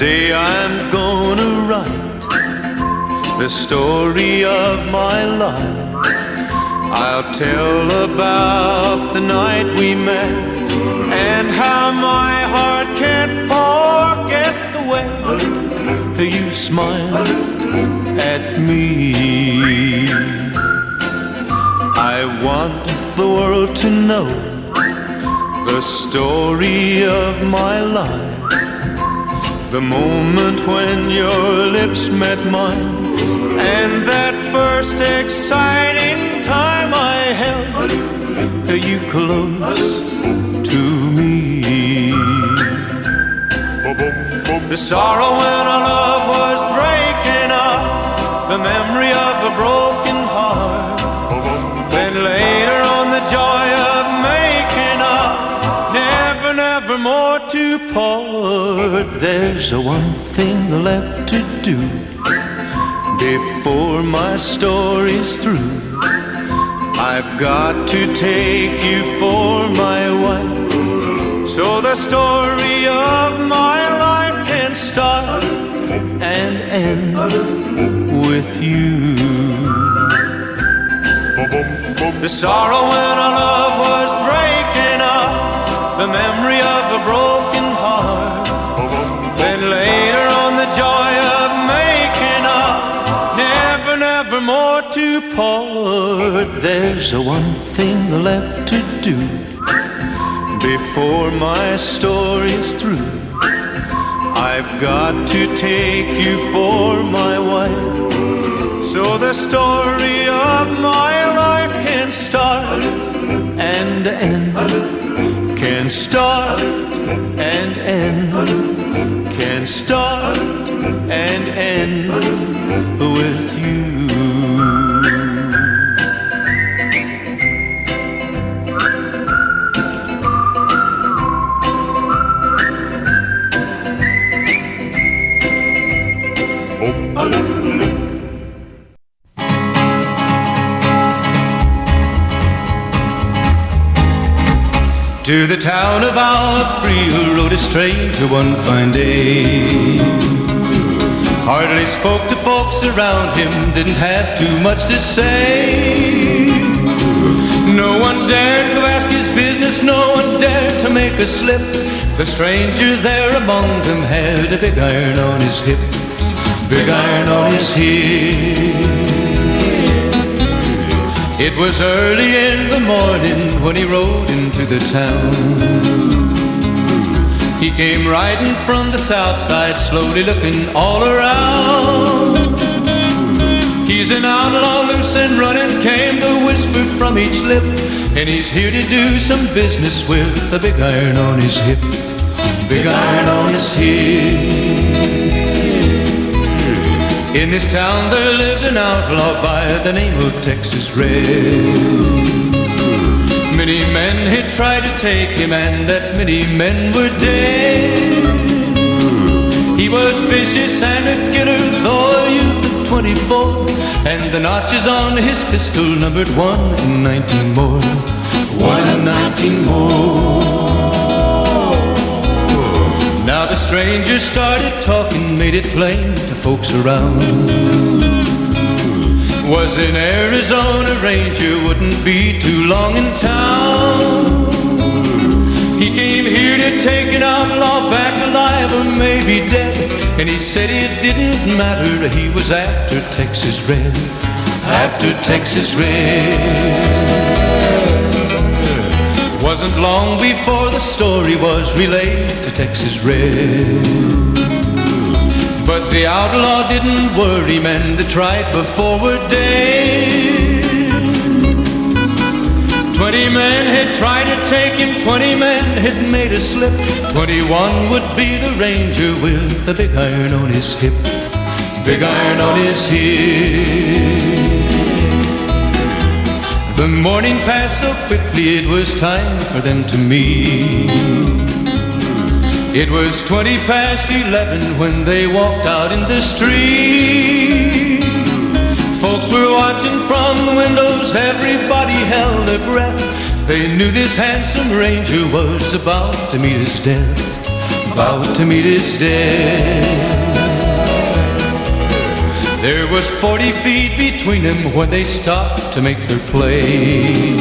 Today I'm gonna write the story of my life. I'll tell about the night we met and how my heart can't forget the way you smiled at me. I want the world to know the story of my life. The moment when your lips met mine, and that first exciting time I held you close to me. The sorrow when our love was breaking up, the memory of a broken heart. Then later on the joy of making up, never more to part. There's one thing left to do before my story's through. I've got to take you for my wife, so the story of my life can start and end with you. The sorrow when our love was breaking up, the memory of a broken heart. Then later on the joy of making up, never more to part. There's one thing left to do before my story's through. I've got to take you for my wife, so the story of my life can start and end, can start and end, can start and end with you. To the town of Alfreel rode a stranger one fine day. Hardly spoke to folks around him, didn't have too much to say. No one dared to ask his business, no one dared to make a slip. The stranger there among them had a big iron on his hip, big iron on his hip. It was early in the morning when he rode into the town. He came riding from the south side, slowly looking all around. He's an outlaw, loose and running, came the whisper from each lip, and he's here to do some business with a big iron on his hip, big iron on his hip. In this town there lived an outlaw by the name of Texas Red. Many men had tried to take him, and that many men were dead. He was vicious and a killer, though a youth of 24, and the notches on his pistol numbered 1 in 19 more, 1 in 19 more. Now the stranger started talking, made it plain to folks around. Was an Arizona ranger, wouldn't be too long in town. He came here to take an outlaw back alive or maybe dead, and he said it didn't matter, he was after Texas Red, after Texas Red. Wasn't long before the story was relayed to Texas Red. But the outlaw didn't worry, men that tried before were dead. 20 men had tried to take him, 20 men had made a slip. 21 would be the ranger with the big iron on his hip, big iron on his hip. The morning passed so quickly, it was time for them to meet. It was 20 past 11 when they walked out in the street. Folks were watching from the windows, everybody held their breath. They knew this handsome ranger was about to meet his death, about to meet his death. There was 40 feet between them when they stopped to make their play.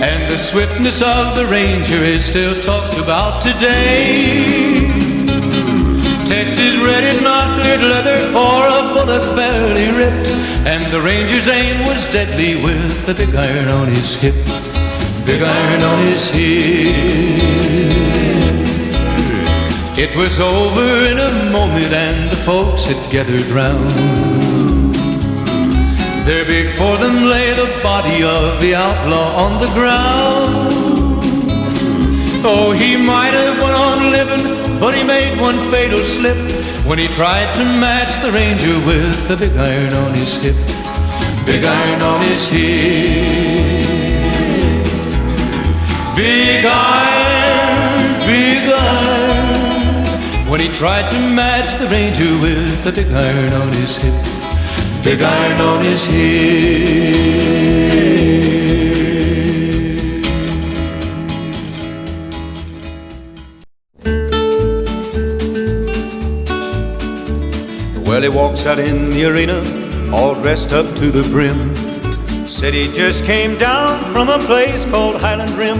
And the swiftness of the Ranger is still talked about today. Texas red not cleared leather for a bullet fairly ripped, and the Ranger's aim was deadly with the big iron on his hip. Big iron on his hip. It was over in a moment and the folks had gathered round. There before them lay the body of the outlaw on the ground. Oh, he might have went on living, but he made one fatal slip when he tried to match the Ranger with the big iron on his hip. Big iron on his hip. Big iron, big iron. When he tried to match the Ranger with the big iron on his hip. Big iron on his hip. Well, he walks out in the arena, all dressed up to the brim. Said he just came down from a place called Highland Rim.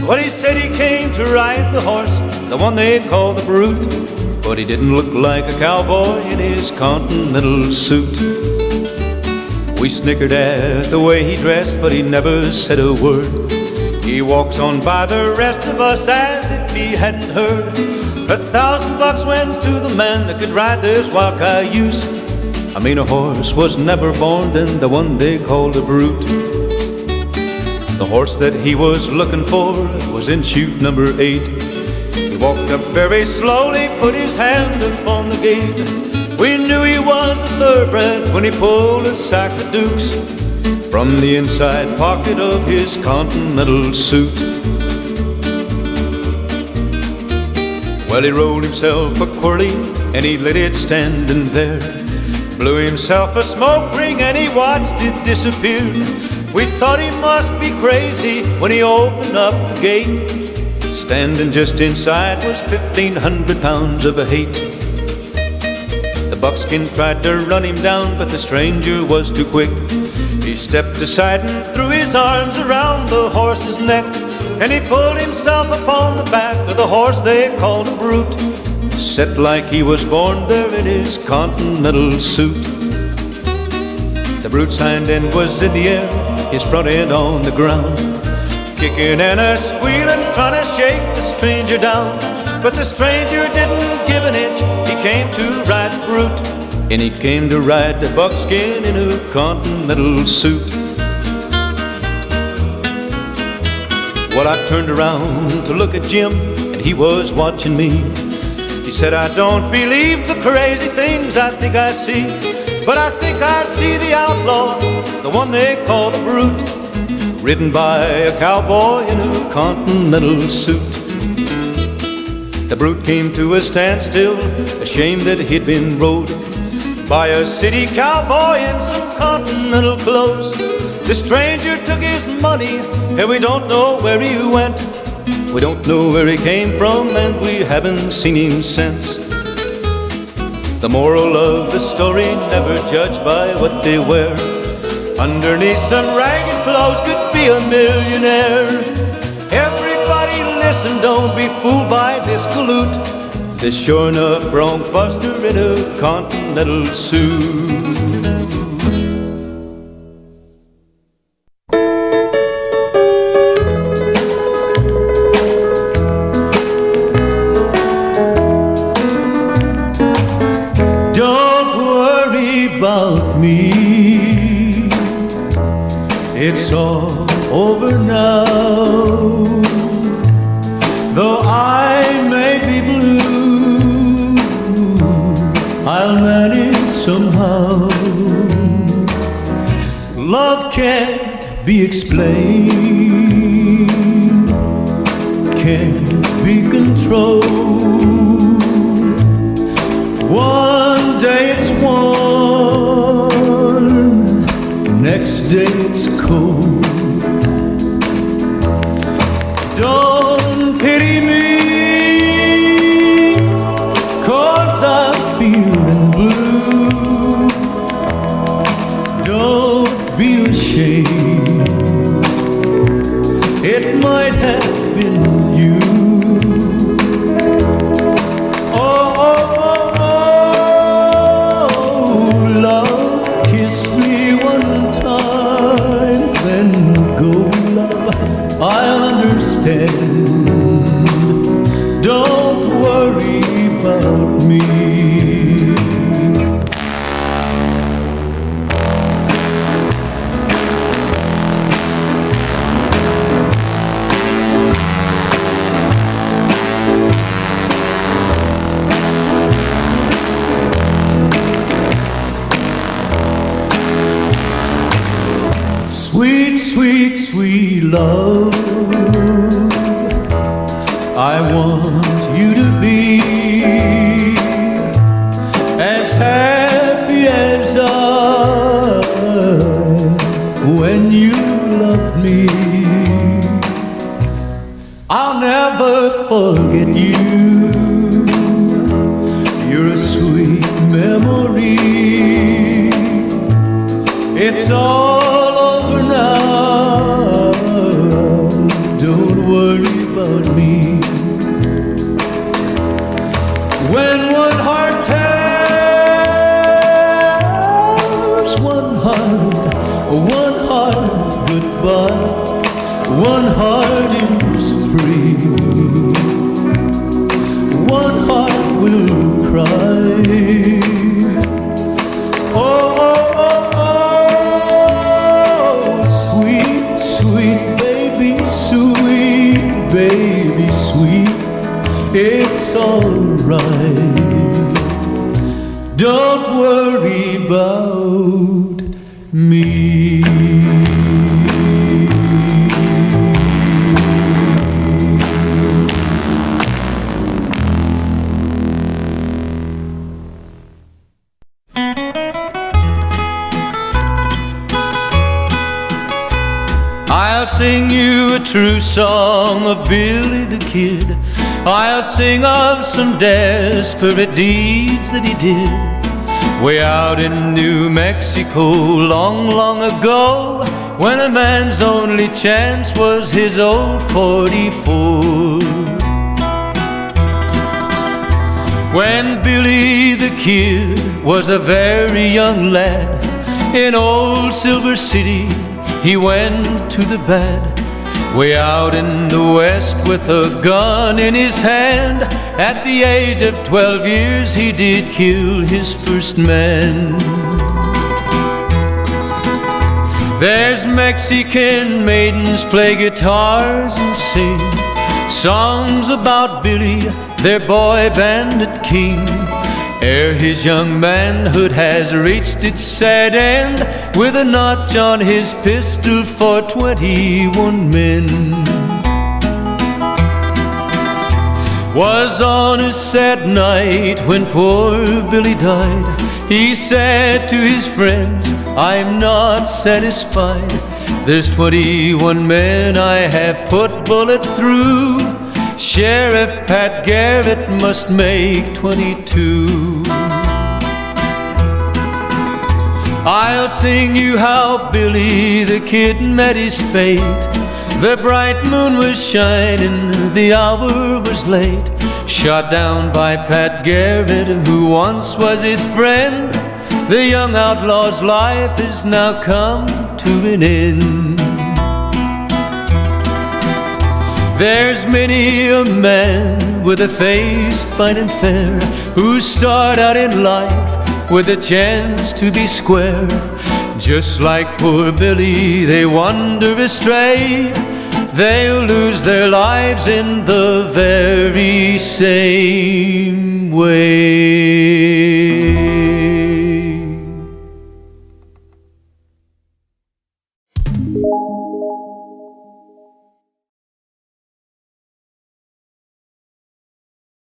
Well, he said he came to ride the horse, the one they call the Brute. But he didn't look like a cowboy in his continental suit. We snickered at the way he dressed, but he never said a word. He walks on by the rest of us as if he hadn't heard. $1,000 went to the man that could ride this wild cayuse. I mean, a horse was never born than the one they called a Brute. The horse that he was looking for was in chute number 8. He walked up very slowly, put his hand upon the gate. We knew he was a thoroughbred when he pulled a sack of dukes from the inside pocket of his continental suit. Well, he rolled himself a quirly and he let it standing there. Blew himself a smoke ring and he watched it disappear. We thought he must be crazy when he opened up the gate. Standing just inside was 1,500 pounds of hate. The buckskin tried to run him down, but the stranger was too quick. He stepped aside and threw his arms around the horse's neck, and he pulled himself upon the back of the horse they called a Brute, set like he was born there in his continental suit. The Brute's hind end was in the air, his front end on the ground, kicking and a squealing, trying to shake the stranger down. But the stranger didn't give an inch, he came to ride the Brute, and he came to ride the buckskin in a continental suit. Well, I turned around to look at Jim, and he was watching me. He said, I don't believe the crazy things I think I see, but I think I see the outlaw, the one they call the Brute, ridden by a cowboy in a continental suit. The Brute came to a standstill, ashamed that he'd been rode by a city cowboy in some continental clothes. The stranger took his money, and we don't know where he went. We don't know where he came from, and we haven't seen him since. The moral of the story, never judge by what they wear. Underneath some ragged clothes could be a millionaire. Everybody listen, don't be fooled by this galoot, this sure enough bronc buster in a continental suit. It's all over now. Though I may be blue, I'll manage somehow. Love can't be explained, can't be controlled. One day it's warm, next day it's cold. Don't pity me, Sweet, sweet, sweet love, I want you to be as happy as I when you love me. I'll never forget you. You're a sweet memory. It's all over now. Don't worry about me. When one heart tells one heart goodbye, one heart is free, one heart will cry. Oh, oh, oh, oh, sweet, sweet baby, sweet, it's alright. Don't worry about me. I'll sing you a true song of Billy the Kid. I'll sing of some desperate deeds that he did way out in New Mexico long, long ago, when a man's only chance was his old 44. When Billy the Kid was a very young lad in old Silver City, he went to the bad way out in the west with a gun in his hand. At the age of 12 years he did kill his first man. There's Mexican maidens play guitars and sing songs about Billy, their boy bandit king, ere his young manhood has reached its sad end, with a notch on his pistol for 21 men. Was on a sad night when poor Billy died. He said to his friends, I'm not satisfied. There's 21 men I have put bullets through. Sheriff Pat Garrett must make 22. I'll sing you how Billy the Kid met his fate. The bright moon was shining, the hour was late. Shot down by Pat Garrett, who once was his friend. The young outlaw's life has now come to an end. There's many a man with a face fine and fair, who start out in life with a chance to be square. Just like poor Billy, they wander astray. They'll lose their lives in the very same way.